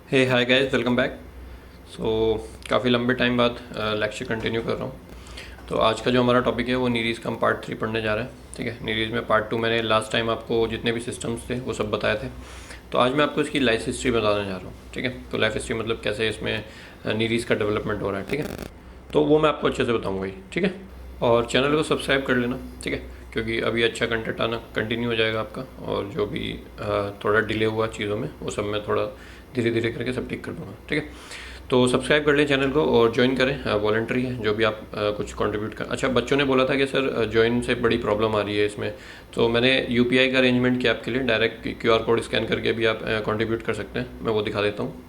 हे hi guys, welcome back. सो काफ़ी लंबे time बाद लेक्चर कंटिन्यू कर रहा हूँ। तो आज का जो हमारा टॉपिक है वो नीरीज़ का हम पार्ट 3 पढ़ने जा रहे हैं। ठीक है, नीरीज़ में पार्ट 2 मैंने लास्ट टाइम आपको जितने भी सिस्टम्स थे वो सब बताए थे। तो आज मैं आपको इसकी लाइफ हिस्ट्री बताने जा रहा हूँ। ठीक है, तो लाइफ हिस्ट्री मतलब कैसे इसमें नीरीज़ का डेवलपमेंट हो रहा है। ठीक है, तो वो मैं आपको अच्छे से बताऊँगा ही। ठीक है, और चैनल को सब्सक्राइब कर लेना। ठीक है, क्योंकि अभी अच्छा कंटेंट आना कंटिन्यू हो जाएगा आपका, और जो भी थोड़ा डिले हुआ चीज़ों में वो सब मैं थोड़ा धीरे धीरे करके सब ठीक कर दूँगा। ठीक है, तो सब्सक्राइब कर लें चैनल को और ज्वाइन करें। वॉलंटरी है, जो भी आप कुछ कंट्रीब्यूट कर। अच्छा, बच्चों ने बोला था कि सर ज्वाइन से बड़ी प्रॉब्लम आ रही है इसमें, तो मैंने यूपीआई का अरेंजमेंट किया आपके लिए। डायरेक्ट क्यूआर कोड स्कैन करके भी आप कंट्रीब्यूट कर सकते हैं। मैं वो दिखा देता हूँ।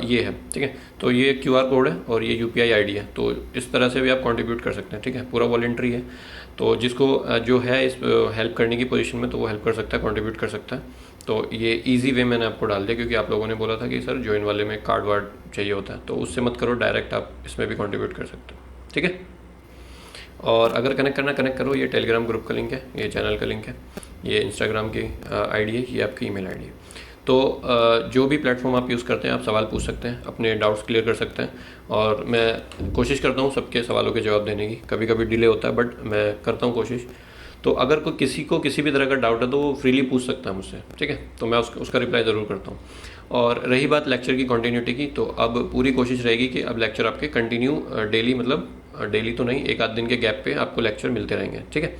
ये है। ठीक है, तो ये क्यूआर कोड है और ये यूपीआई आईडी है। तो इस तरह से भी आप कंट्रीब्यूट कर सकते हैं। ठीक है, पूरा वॉलंटरी है। तो जिसको जो है इस हेल्प करने की पोजीशन में, तो वो हेल्प कर सकता है, कंट्रीब्यूट कर सकता है। तो ये इजी वे मैंने आपको डाल दिया, क्योंकि आप लोगों ने बोला था कि सर ज्वाइन वाले में कार्ड वार्ड चाहिए होता है, तो उससे मत करो, डायरेक्ट आप इसमें भी कंट्रीब्यूट कर सकते हो। ठीक है, और अगर कनेक्ट करना कनेक्ट करो। ये टेलीग्राम ग्रुप का लिंक है, ये चैनल का लिंक है, ये इंस्टाग्राम की आईडी है, ये आपकी ईमेल आईडी है। तो जो भी प्लेटफॉर्म आप यूज़ करते हैं, आप सवाल पूछ सकते हैं, अपने डाउट्स क्लियर कर सकते हैं, और मैं कोशिश करता हूँ सबके सवालों के जवाब देने की। कभी कभी डिले होता है, बट मैं करता हूँ कोशिश। तो अगर कोई किसी को किसी भी तरह का डाउट है तो वो फ्रीली पूछ सकता है मुझसे। ठीक है, तो मैं उसका रिप्लाई ज़रूर करता हूँ। और रही बात लेक्चर की कंटिन्यूटी की, तो अब पूरी कोशिश रहेगी कि अब लेक्चर आपके कंटिन्यू डेली, मतलब डेली तो नहीं, एक आध दिन के गैप पे आपको लेक्चर मिलते रहेंगे। ठीक है,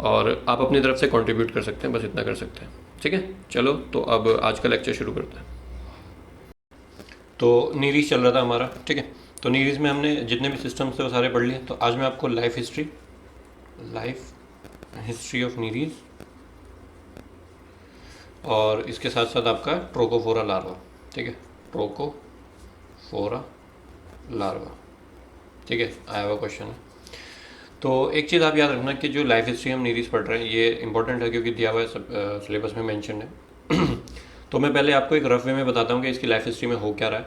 और आप अपनी तरफ से कंट्रीब्यूट कर सकते हैं, बस इतना कर सकते हैं। ठीक है, चलो तो अब आज का लेक्चर शुरू करते हैं। तो नीरीज चल रहा था हमारा। ठीक है, तो नीरीज में हमने जितने भी सिस्टम्स थे वो सारे पढ़ लिए। तो आज मैं आपको लाइफ हिस्ट्री ऑफ नीरीज, और इसके साथ साथ आपका ट्रोकोफोरा लार्वा। ठीक है, ट्रोकोफोरा लार्वा। ठीक है, आया हुआ क्वेश्चन है। तो एक चीज़ आप याद रखना कि जो लाइफ हिस्ट्री हम नीरीज पढ़ रहे हैं ये इंपॉर्टेंट है, क्योंकि दिया हुआ है, सिलेबस में मेंशन है। तो मैं पहले आपको एक रफ वे में बताता हूँ कि इसकी लाइफ हिस्ट्री में हो क्या रहा है।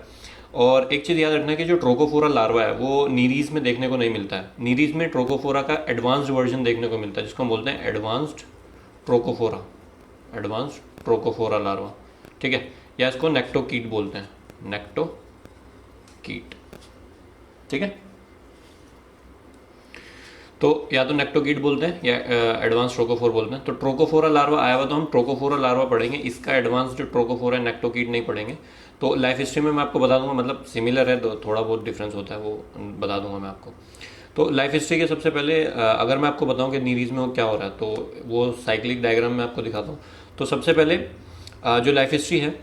और एक चीज़ याद रखना कि जो ट्रोकोफोरा लार्वा है वो नीरीज में देखने को नहीं मिलता है। नीरीज में ट्रोकोफोरा का एडवांस्ड वर्जन देखने को मिलता है, जिसको हम बोलते हैं एडवांस्ड ट्रोकोफोरा, एडवांस्ड ट्रोकोफोरा लार्वा। ठीक है, या इसको नेक्टोकीट बोलते हैं, नेक्टोकीट। ठीक है, तो या तो नेक्टोकीट बोलते हैं या एडवांस ट्रोकोफोर बोलते हैं। तो ट्रोकोफोरा लार्वा आया हुआ, तो हम ट्रोकोफोरा लार्वा पढ़ेंगे, इसका एडवांस जो ट्रोकोफोरा है नेक्टोकीट नहीं पढ़ेंगे। तो लाइफ हिस्ट्री में मैं आपको बता दूंगा, मतलब सिमिलर है, तो थोड़ा बहुत डिफरेंस होता है वो बता दूंगा मैं आपको। तो लाइफ हिस्ट्री के सबसे पहले अगर मैं आपको बताऊं कि नीरीज में वो क्या हो रहा है, तो वो साइक्लिक डायग्राम में आपको दिखाता हूँ। तो सबसे पहले जो लाइफ हिस्ट्री है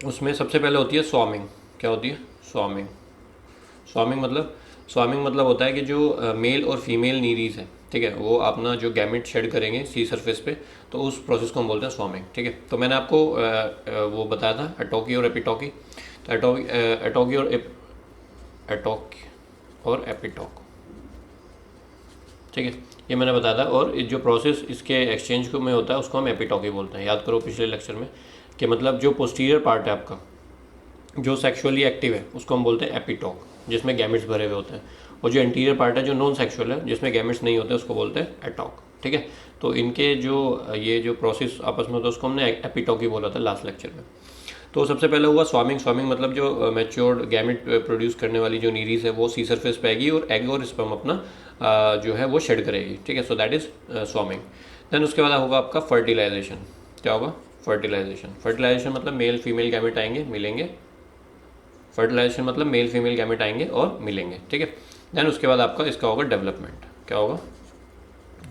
उसमें सबसे पहले होती है स्वामिंग। क्या होती है? स्वामिंग। स्वामिंग मतलब होता है कि जो मेल और फीमेल नीरीज है, ठीक है, वो अपना जो गैमेट शेड करेंगे सी सरफेस पे, तो उस प्रोसेस को हम बोलते हैं स्वामिंग। ठीक है, तो मैंने आपको वो बताया था एटोकी और एपिटोकी। तो एटोकी और एपिटोक। ठीक है, ये मैंने बताया था। और जो प्रोसेस इसके एक्सचेंज को में होता है उसको हम एपिटोकी बोलते हैं। याद करो पिछले लेक्चर में कि मतलब जो पोस्टीरियर पार्ट है आपका, जो सेक्सुअली एक्टिव है, उसको हम बोलते हैं एपिटोक, जिसमें गैमेट्स भरे हुए होते हैं। और जो इंटीरियर पार्ट है जो नॉन सेक्सुअल है, जिसमें गैमेट्स नहीं होते, उसको बोलते हैं एटोक। ठीक है, तो इनके जो ये जो प्रोसेस आपस में होता है उसको हमने एपिटोकी बोला था लास्ट लेक्चर में। तो सबसे पहले हुआ स्वामिंग। स्वामिंग मतलब जो मैच्योर्ड गैमेट प्रोड्यूस करने वाली जो नीरीज है वो सी सरफेस पे आएगी और एग और स्पर्म अपना जो है वो शेड करेगी। ठीक है, सो दैट इज स्वामिंग। देन उसके बाद होगा आपका फर्टिलाइजेशन। क्या होगा? फर्टिलाइजेशन। फर्टिलाइजेशन मतलब मेल फीमेल गैमेट आएंगे, मिलेंगे। फर्टिलाइजेशन मतलब मेल फीमेल गैमेट आएंगे और मिलेंगे। ठीक है, देन उसके बाद आपका इसका होगा डेवलपमेंट। क्या होगा?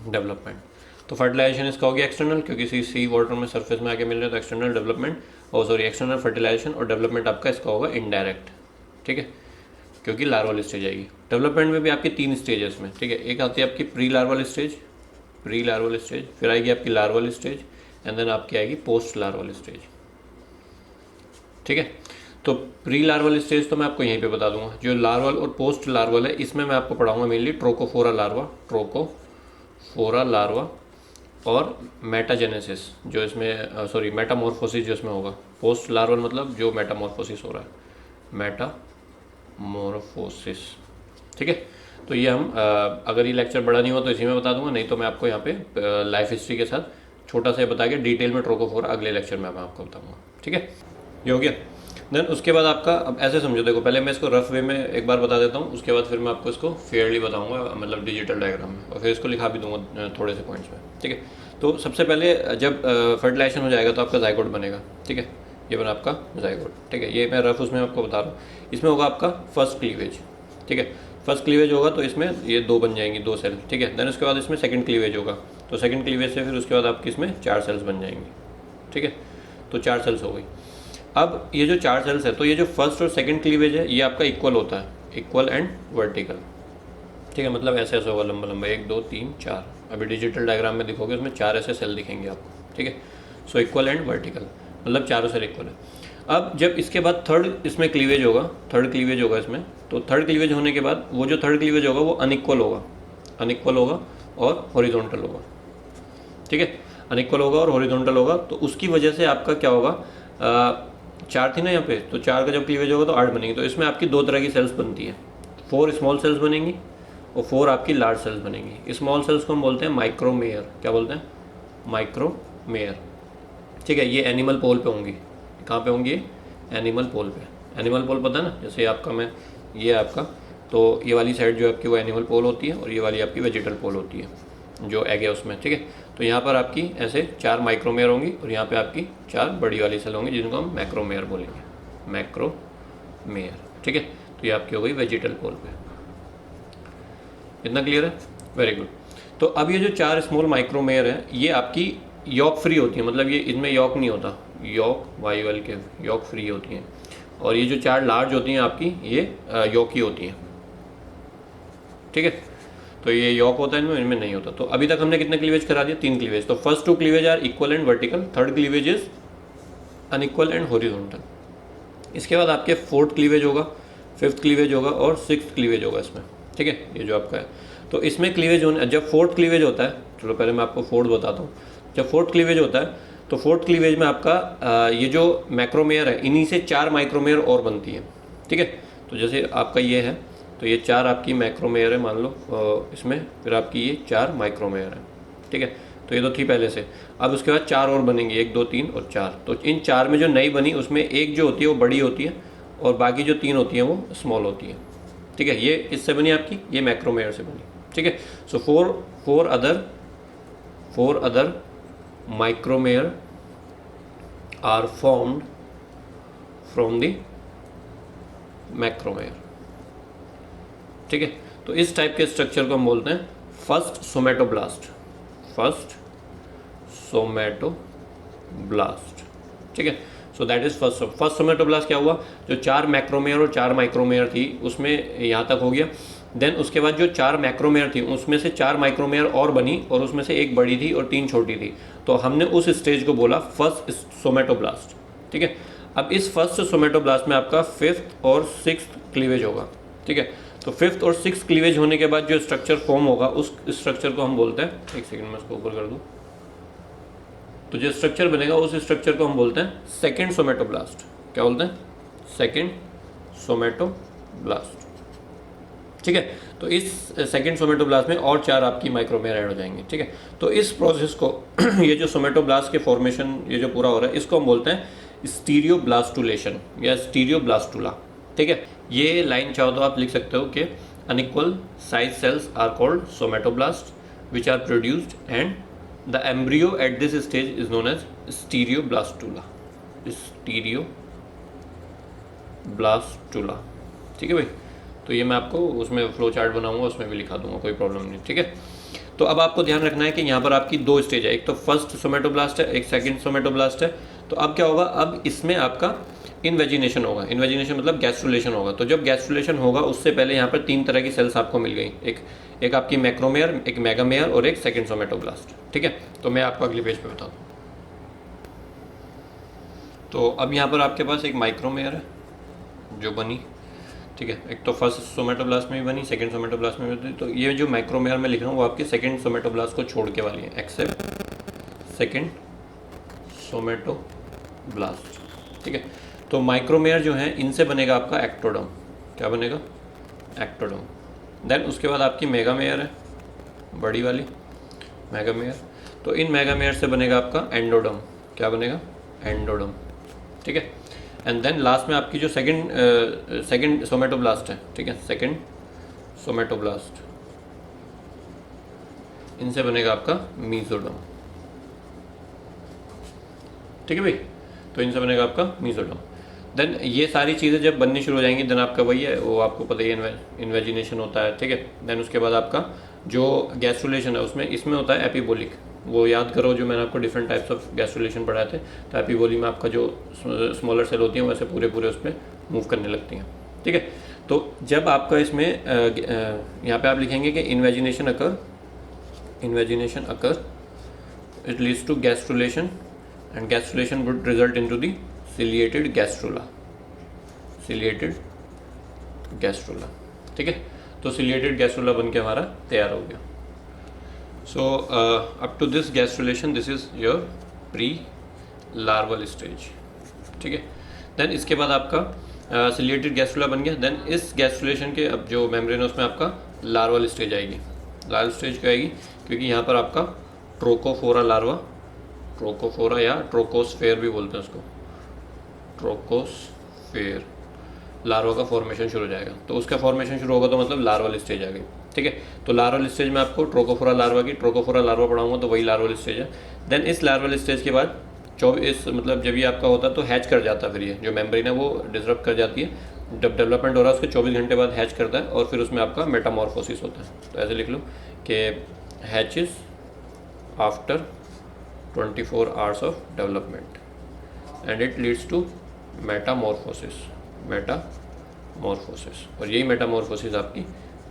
डेवलपमेंट। तो फर्टिलाइजेशन इसका हो गया एक्सटर्नल, क्योंकि सी वाटर में सरफेस में आके मिल रहे हैं, तो एक्सटर्नल डेवलपमेंट, और सॉरी एक्सटर्नल फर्टिलाइजेशन। और डेवलपमेंट आपका इसका होगा इनडायरेक्ट। ठीक है, क्योंकि लार्वल स्टेज आएगी। डेवलपमेंट में भी आपकी 3 स्टेजेस में। ठीक है, एक आती है आपकी प्री लार्वल स्टेज, फिर आएगी आपकी लार्वल स्टेज, एंड देन आपकी आएगी पोस्ट लार्वल स्टेज। ठीक है, तो प्री लार्वल स्टेज तो मैं आपको यहीं पे बता दूंगा। जो लार्वल और पोस्ट लार्वल है इसमें मैं आपको पढ़ाऊंगा मेनली ट्रोकोफोरा लार्वा और मेटाजेनेसिस, जो इसमें सॉरी मेटामॉर्फोसिस जो इसमें होगा। पोस्ट लार्वल मतलब जो मेटामॉर्फोसिस हो रहा है, मेटामॉर्फोसिस। ठीक है, तो ये हम अगर ये लेक्चर बड़ा नहीं हुआ तो इसी में बता दूंगा, नहीं तो मैं आपको यहाँ पे लाइफ हिस्ट्री के साथ छोटा सा बता के डिटेल में ट्रोकोफोरा अगले लेक्चर में मैं आपको बताऊंगा। ठीक है, ये हो गया। देन उसके बाद आपका, अब ऐसे समझो, देखो पहले मैं इसको रफ वे में एक बार बता देता हूँ, उसके बाद फिर मैं आपको इसको फेयरली बताऊँगा, मतलब डिजिटल डायग्राम में, और फिर इसको लिखा भी दूंगा थोड़े से पॉइंट्स में, ठीक है। तो सबसे पहले जब फर्टिलाइजेशन हो जाएगा तो आपका जाइगोट बनेगा, ठीक है, ये बना आपका जाइगोट, ठीक है। ये मैं रफ उसमें आपको बता रहा हूँ। इसमें होगा आपका फर्स्ट क्लीवेज, ठीक है। फर्स्ट क्लीवेज होगा तो इसमें ये 2 बन जाएंगी, 2 सेल, ठीक है। देन उसके बाद इसमें सेकंड क्लीवेज होगा, तो सेकंड क्लीवेज से फिर उसके बाद आपकी इसमें 4 सेल्स बन जाएंगी, ठीक है। तो 4 सेल्स हो गई। अब ये जो 4 सेल्स है, तो ये जो फर्स्ट और सेकंड क्लीवेज है ये आपका इक्वल होता है, इक्वल एंड वर्टिकल, ठीक है। मतलब ऐसे ऐसे होगा लंबा लंबा, 1 2 3 4। अभी डिजिटल डायग्राम में दिखोगे उसमें 4 ऐसे सेल दिखेंगे आपको, ठीक है। सो इक्वल एंड वर्टिकल, मतलब चारों सेल इक्वल है। अब जब इसके बाद थर्ड इसमें क्लीवेज होगा, थर्ड क्लीवेज होगा इसमें, तो थर्ड क्लीवेज होने के बाद वो जो थर्ड क्लीवेज होगा वो अनइक्वल होगा, अनइक्वल होगा और हॉरिजॉन्टल होगा, ठीक है। अनइक्वल होगा और हॉरिजॉन्टल होगा, तो उसकी वजह से आपका क्या होगा, 4 थी ना यहाँ पे, तो 4 का जब क्लीवेज होगा तो 8 बनेंगी। तो इसमें आपकी 2 तरह की सेल्स बनती है, 4 स्मॉल सेल्स बनेंगी और 4 आपकी लार्ज सेल्स बनेंगी। स्मॉल सेल्स को हम बोलते हैं माइक्रोमेयर, क्या बोलते हैं, माइक्रोमेयर, ठीक है। ये एनिमल पोल पे होंगी, कहाँ पे होंगी, एनिमल पोल पे। एनिमल पोल पता है ना, जैसे आपका मैं, ये आपका, तो ये वाली साइड जो आपकी वो एनिमल पोल होती है और ये वाली आपकी वेजिटल पोल होती है, जो एग है उसमें, ठीक है। तो यहाँ पर आपकी ऐसे 4 माइक्रोमेयर होंगी और यहाँ पे आपकी 4 बड़ी वाली सेल होंगी जिनको हम मैक्रोमेयर बोलेंगे, मैक्रोमेयर, ठीक है। तो ये आपकी हो गई वेजिटल पोल पे। इतना क्लियर है, वेरी गुड। तो अब ये जो 4 स्मॉल माइक्रोमेयर है ये आपकी यॉक फ्री होती है, मतलब ये इनमें यॉक नहीं होता, यॉक वायुवल के यॉक फ्री होती हैं। और ये जो 4 लार्ज होती हैं आपकी ये यॉकी होती हैं, ठीक है। तो ये यॉक होता है इनमें, इनमें नहीं होता। तो अभी तक हमने कितने क्लीवेज करा दिए, 3 क्लीवेज। तो first 2 cleavage are equal and vertical, third cleavage is unequal and horizontal. इसके बाद आपके 4th क्लीवेज होगा, 5th क्लीवेज होगा और 6th क्लीवेज होगा इसमें, ठीक है। ये जो आपका है, तो इसमें क्लीवेज होने, जब 4th क्लीवेज होता है, चलो पहले मैं आपको 4th बताता हूँ। जब 4th क्लीवेज होता है तो 4th क्लीवेज में आपका ये जो मैक्रोमेयर है इन्हीं से 4 माइक्रोमेयर और बनती है, ठीक है। तो जैसे आपका ये है, तो ये 4 आपकी मैक्रोमेयर है मान लो, इसमें फिर आपकी ये 4 माइक्रोमेयर है, ठीक है। तो ये तो थी पहले से। अब उसके बाद 4 और बनेंगी, 1 2 3 और 4। तो इन 4 में जो नई बनी उसमें एक जो होती है वो बड़ी होती है और बाकी जो 3 होती हैं वो स्मॉल होती है, ठीक है। ये इससे बनी आपकी, ये मैक्रोमेयर से बनी, ठीक है। So four other micromere are formed from the macromere, ठीक है। तो इस टाइप के स्ट्रक्चर को हम बोलते हैं फर्स्ट सोमेटोब्लास्ट, फर्स्ट सोमेटोब्लास्ट, ठीक है। So that is first somatoblast. क्या हुआ, जो 4 मैक्रोमेयर और 4 माइक्रोमेयर थी उसमें यहाँ तक हो गया। देन उसके बाद जो 4 मैक्रोमेयर थी उसमें से 4 माइक्रोमेयर और बनी और उसमें से एक बड़ी थी और 3 छोटी थी, तो हमने उस स्टेज को बोला फर्स्ट सोमेटोब्लास्ट, ठीक है। अब इस फर्स्ट सोमेटोब्लास्ट में आपका 5th और 6th क्लीवेज होगा, ठीक है। तो 5th और 6th क्लीवेज होने के बाद जो स्ट्रक्चर फॉर्म होगा उस स्ट्रक्चर को हम बोलते हैं, एक सेकंड में इसको ऊपर कर दूं, तो जो स्ट्रक्चर बनेगा उस स्ट्रक्चर को हम बोलते हैं सेकंड सोमेटोब्लास्ट। क्या बोलते हैं, सेकंड सोमेटोब्लास्ट, ठीक है। तो इस सेकंड सोमेटोब्लास्ट में और 4 आपकी माइक्रोमेयर ऐड हो जाएंगे, ठीक है। तो इस प्रोसेस को ये जो सोमेटोब्लास्ट के फॉर्मेशन ये जो पूरा हो रहा है इसको हम बोलते हैं स्टीरियोब्लास्टुलेशन या स्टीरियोब्लास्टुला, ठीक है। ये लाइन चाहो तो आप लिख सकते हो कि unequal size cells are called somatoblast which are produced and the embryo at this stage is known as stereoblastula, stereoblastula, ठीक है भाई। तो ये मैं आपको उसमें फ्लो चार्ट बनाऊंगा उसमें भी लिखा दूंगा, कोई प्रॉब्लम नहीं, ठीक है। तो अब आपको ध्यान रखना है कि यहाँ पर आपकी 2 स्टेज है, एक तो फर्स्ट सोमेटोब्लास्ट है, एक सेकंड सोमेटोब्लास्ट है। तो अब क्या होगा, अब इसमें आपका इनवेजिनेशन होगा, इनवेजिनेशन मतलब गैस्ट्रुलेशन होगा। तो जब गैस्ट्रुलेशन होगा उससे पहले यहाँ पर 3 तरह की सेल्स आपको मिल गई, एक आपकी मैक्रोमेयर, एक मेगामेयर और एक सेकंड सोमेटोब्लास्ट, ठीक है। तो मैं आपको अगले पेज पे बता दूँ। तो अब यहाँ पर आपके पास एक माइक्रोमेयर है जो बनी, ठीक है। एक तो फर्स्ट सोमेटोब्लास्ट में भी बनी, सेकंड सोमेटोब्लास्ट में भी बनी। तो ये जो माइक्रोमेयर में लिख रहा हूँ वो आपके सेकंड सोमेटोब्लास्ट को छोड़ के वाली है, एक्सेप्ट सेकंड सोमेटोब्लास्ट, ठीक है। तो माइक्रोमेयर जो है इनसे बनेगा आपका एक्टोडर्म, क्या बनेगा, एक्टोडर्म। देन उसके बाद आपकी मेगामेयर है, बड़ी वाली मेगामेयर। तो इन मेगामेयर से बनेगा आपका एंडोडर्म, क्या बनेगा, एंडोडर्म, ठीक है। एंड देन लास्ट में आपकी जो सेकंड सोमेटोब्लास्ट है, ठीक है, सेकंड सोमेटोब्लास्ट, इनसे बनेगा आपका मीजोडर्म, ठीक है भाई। तो इनसे बनेगा आपका मीजोडर्म। देन ये सारी चीज़ें जब बननी शुरू हो जाएंगी, देन आपका वही है, वो आपको पता ही है, इन्वेजिनेशन होता है, ठीक है। देन उसके बाद आपका जो गैस्ट्रुलेशन है उसमें इसमें होता है एपिबोलिक। वो याद करो जो मैंने आपको डिफरेंट टाइप्स ऑफ गैस्ट्रुलेशन पढ़ाए थे। तो एपिबोली में आपका जो स्मॉलर सेल होती हैं वैसे पूरे उस पर मूव करने लगती हैं, ठीक है। तो जब आपका इसमें यहाँ पे आप लिखेंगे कि invagination occur, it leads to gastrulation and gastrulation would result into the ciliated gastrula, ठीक है। तो ciliated gastrula बन के हमारा तैयार हो गया। So up to this gastrulation this is your pre-larval stage, ठीक है। देन इसके बाद आपका ciliated gastrula बन गया। देन इस gastrulation के अब जो मेम्ब्रेन है उसमें आपका लार्वल स्टेज आएगी। लार्वल स्टेज क्यों आएगी? क्योंकि यहाँ पर आपका ट्रोकोफोरा लार्वा, ट्रोकोफोरा या ट्रोकोस्फेयर भी बोलते हैं उसको, ट्रोकोस्फेयर लार्वा का फॉर्मेशन शुरू हो जाएगा। तो उसका फॉर्मेशन शुरू होगा तो मतलब लार्वल स्टेज आ गई, ठीक है। तो लार्वल स्टेज में आपको ट्रोकोफोरा लार्वा पढ़ाऊंगा, तो वही लार्वल स्टेज है। देन इस लार्वल स्टेज के बाद 24 मतलब जब ये आपका होता है तो हैच कर जाता है, फिर ये जो मेम्ब्रेन है वो डिसरप्ट कर जाती है। जब डेवलपमेंट हो रहा है उसके 24 घंटे बाद हैच करता है और फिर उसमें आपका मेटामॉर्फोसिस होता है। तो ऐसे लिख लो कि hatches after 24 hours of development and it leads to metamorphosis, और यही मेटामॉर्फोसिस आपकी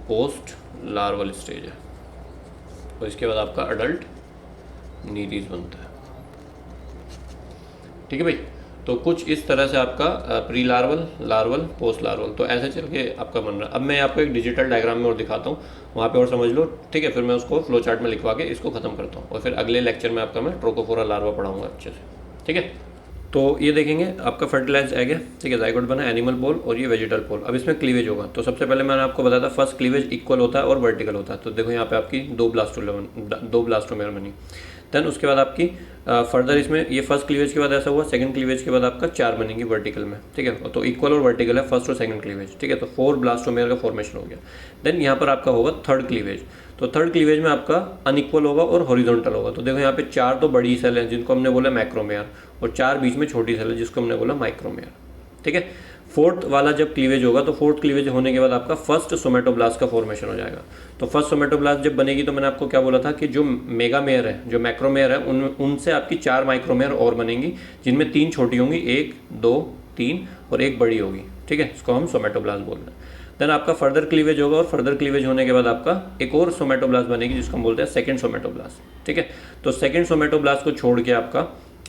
पोस्ट लार्वल स्टेज है। और इसके बाद आपका अडल्ट नीरीज बनता है, ठीक है भाई। तो कुछ इस तरह से आपका pre larval, larval, post larval, तो ऐसे चल के आपका बन रहा है। अब मैं आपको एक डिजिटल डायग्राम में और दिखाता हूँ, वहाँ पे और समझ लो, ठीक है। फिर मैं उसको फ्लो चार्ट में लिखवा के इसको खत्म करता हूँ और फिर अगले लेक्चर में आपका मैं ट्रोकोफोरा लार्वा पढ़ाऊँगा अच्छे से, ठीक है। तो ये देखेंगे आपका फर्टिलाइज एग है, ठीक है, जाइगोट बना, एनिमल पोल और ये वेजिटल पोल। अब इसमें क्लीवेज होगा। तो सबसे पहले मैंने आपको बताया था फर्स्ट क्लीवेज इक्वल होता है और वर्टिकल होता है। तो देखो यहाँ पे आपकी दो ब्लास्टोमेर बनी। देन उसके बाद आपकी फर्दर इसमें ये फर्स्ट क्लीवेज के बाद ऐसा हुआ, सेकंड क्लीवेज के बाद आपका 4 बनेंगी वर्टिकल में, ठीक है। तो इक्वल और वर्टिकल है फर्स्ट और सेकंड क्लीवेज, ठीक है। तो 4 ब्लास्टोमेयर का फॉर्मेशन हो गया। देन यहाँ पर आपका होगा थर्ड क्लीवेज। तो थर्ड क्लीवेज में आपका अनइक्वल होगा और हॉरिजॉन्टल होगा। तो देखो यहाँ पे 4 तो बड़ी सेल है जिनको हमने बोला मैक्रोमेयर, और 4 बीच में छोटी सेल है जिसको हमने बोला माइक्रोमेयर, ठीक है। फोर्थ वाला जब क्लीवेज होगा तो फोर्थ क्लीवेज होने के बाद आपका फर्स्ट सोमेटोब्लास्ट का फॉर्मेशन हो जाएगा। तो फर्स्ट सोमेटोब्लास्ट जब बनेगी तो मैंने आपको क्या बोला था कि जो मेगामेयर है, जो मैक्रोमेयर है, उनसे आपकी 4 माइक्रोमेयर और बनेंगी, जिनमें 3 छोटी होंगी, 1, 2, 3 और 1 बड़ी होगी, ठीक है। इसको हम सोमेटोब्लास्ट बोल रहे हैं। देन आपका फर्दर क्लीवेज होगा और फर्दर क्लीवेज होने के बाद आपका एक और सोमेटोब्लास्ट बनेगी जिसको हम बोलते हैं सेकंड सोमेटोब्लास्ट, ठीक है। तो सेकंड सोमेटोब्लास्ट को छोड़ के आपका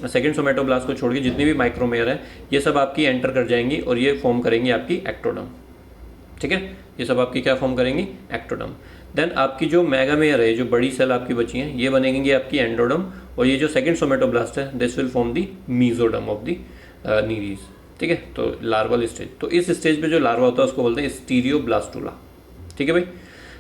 जितनी भी माइक्रोमेयर है ये सब आपकी एंटर कर जाएंगी और ये फॉर्म करेंगी आपकी एक्टोडर्म, ठीक है। ये सब आपकी क्या फॉर्म करेंगी? एक्टोडर्म। देन आपकी जो मेगामेयर है, जो बड़ी सेल आपकी बची हैं, ये बनेंगी आपकी एंडोडर्म, और ये जो सेकंड सोमेटोब्लास्ट है this will form the mesoderm of the Nereis, ठीक है। तो लार्वल स्टेज, तो इस स्टेज पे जो लार्वा होता है उसको बोलते हैं स्टीरियोब्लास्टुला, ठीक है भाई।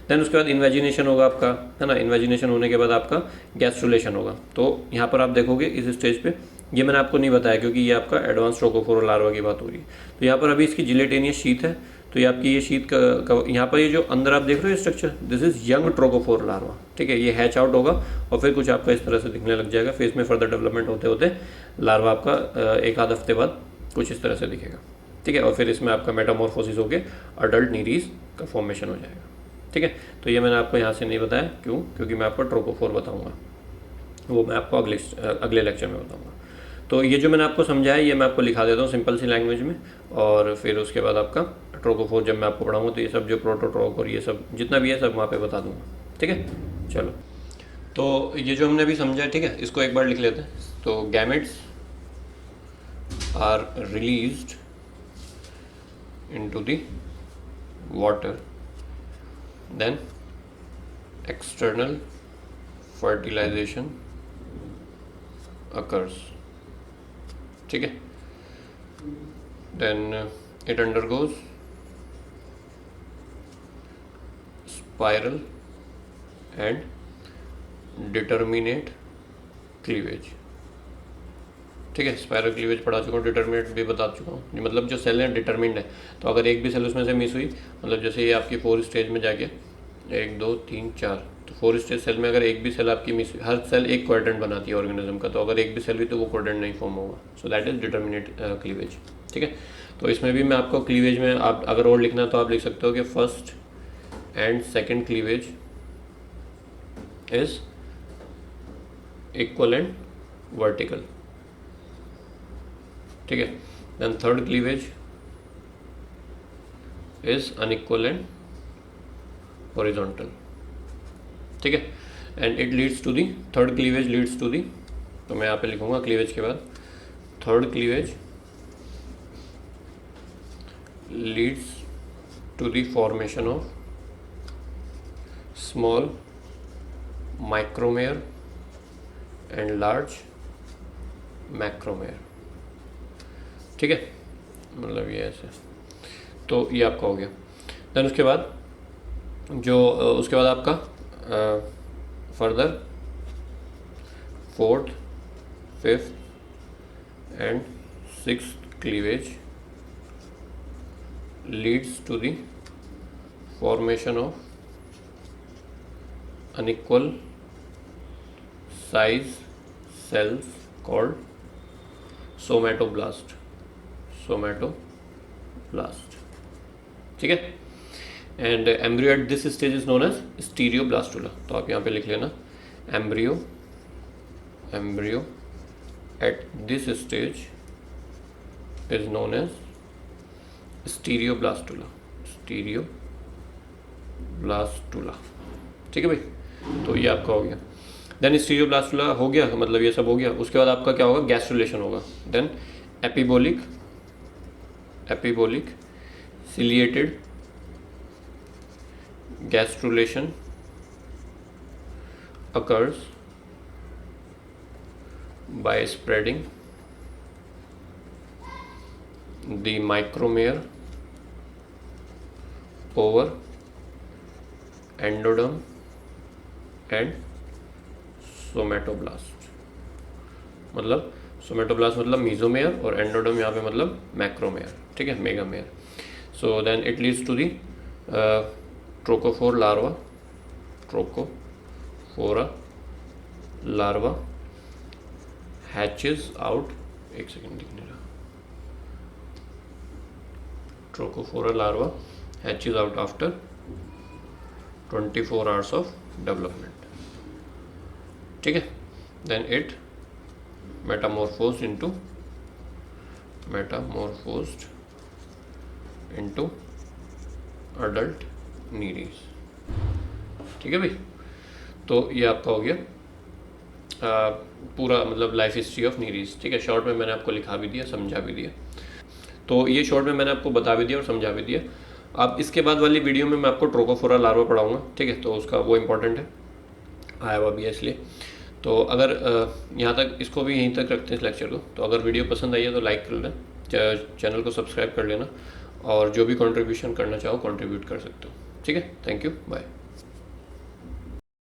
देन उसके बाद इन्वेजिनेशन होगा आपका, है ना। इन्वेजिनेशन होने के बाद आपका गैस्ट्रुलेशन होगा। तो यहाँ पर आप देखोगे इस स्टेज पे, ये मैंने आपको नहीं बताया क्योंकि ये आपका एडवांस ट्रोकोफोरा लार्वा की बात हो रही है। तो यहाँ पर अभी इसकी जिलेटेनियस शीथ है, तो ये आपकी ये शीथ का यहाँ पर ये जो अंदर आप देख रहे हो structure, this is young trochophore larva, ठीक है। ये हैच आउट होगा और फिर कुछ आपका इस तरह से दिखने लग जाएगा। फिर इसमें फर्दर डेवलपमेंट होते होते लार्वा आपका एक आध हफ्ते बाद कुछ इस तरह से दिखेगा, ठीक है। और फिर इसमें आपका मेटामॉर्फोसिस होकर अडल्ट नीरीज का फॉर्मेशन हो जाएगा, ठीक है। तो ये मैंने आपको यहाँ से नहीं बताया, क्यों? क्योंकि मैं आपको ट्रोकोफोर बताऊँगा, वो मैं आपको अगले लेक्चर में बताऊँगा। तो ये जो मैंने आपको समझाया ये मैं आपको लिखा देता हूँ सिंपल सी लैंग्वेज में, और फिर उसके बाद आपका ट्रोकोफोर जब मैं आपको पढ़ाऊँगा तो ये सब जो प्रोटोट्रोक और ये सब जितना भी है सब वहाँ पे बता दूँगा, ठीक है। चलो, तो ये जो हमने अभी समझा, ठीक है, इसको एक बार लिख लेते हैं। तो gametes are released into the water, then external fertilization occurs, ठीक है। then it undergoes spiral and determinate cleavage, ठीक है। स्पाइरल क्लीवेज पढ़ा चुका हूँ, डिटर्मिनेट भी बता चुका हूँ, मतलब जो सेल है डिटर्मिंड है, तो अगर एक भी सेल उसमें से मिस हुई, मतलब जैसे ये आपकी 4 स्टेज में जाके 1 2 3 4, तो 4 स्टेज सेल में अगर एक भी सेल आपकी मिस हुई, हर सेल एक क्वाड्रेंट बनाती है ऑर्गेनिज्म का, तो अगर एक भी सेल हुई तो वो क्वाड्रेंट नहीं फॉर्म होगा, सो दैट इज डिटर्मिनेट क्लीवेज। ठीक है, तो इसमें भी मैं आपको क्लीवेज में आप अगर और लिखना है तो आप लिख सकते हो कि first and second cleavage is equal and vertical. ठीक है, then third cleavage is unequal and horizontal. ठीक है, and it leads to the, third cleavage leads to the, तो मैं यहाँ पे लिखूंगा क्लीवेज के बाद third cleavage leads to the formation of small micromere and large macromere. ठीक है, मतलब ये ऐसे, तो ये आपका हो गया। देन उसके बाद उसके बाद आपका further fourth, fifth and sixth cleavage leads to the formation of unequal size cells called somatoblast. ठीक है, and embryo at this stage is known as stereoblastula. तो आप यहाँ पे लिख लेना embryo at this stage is known as stereoblastula. ठीक है भाई, तो ये आपका हो गया। देन स्टीरियोब्लास्टुला हो गया, मतलब ये सब हो गया। उसके बाद आपका क्या होगा, गैस्ट्रुलेशन होगा। Then epibolic ciliated gastrulation occurs by spreading the micromere over endoderm and somatoblast. मतलब सोमैटोब्लास्ट मतलब मीजोमेयर और एंडोडर्म यहाँ पे मतलब मैक्रोमेयर। ठीक है, megamere. So then it leads to the trochophora larva hatches out, एक सेकेंड दिखने रहा, trochophora larva hatches out after 24 hours of development. ठीक है, then it metamorphosed into adult Nereis. ठीक है भाई, तो ये आपका हो गया पूरा मतलब लाइफ हिस्ट्री ऑफ नीरीज। ठीक है, शॉर्ट में मैंने आपको लिखा भी दिया, समझा भी दिया। तो ये शॉर्ट में मैंने आपको बता भी दिया और समझा भी दिया। अब इसके बाद वाली वीडियो में मैं आपको ट्रोकोफोरा लार्वा पढ़ाऊंगा। ठीक है, तो उसका वो इम्पोर्टेंट है, आया हुआ भी है इसलिए। तो अगर यहाँ तक इसको भी यहीं तक रखते हैं इस लेक्चर को। तो अगर वीडियो पसंद आई है तो लाइक कर लें, चैनल को सब्सक्राइब कर लेना, और जो भी कंट्रीब्यूशन करना चाहो कंट्रीब्यूट कर सकते हो। ठीक है, थैंक यू, बाय।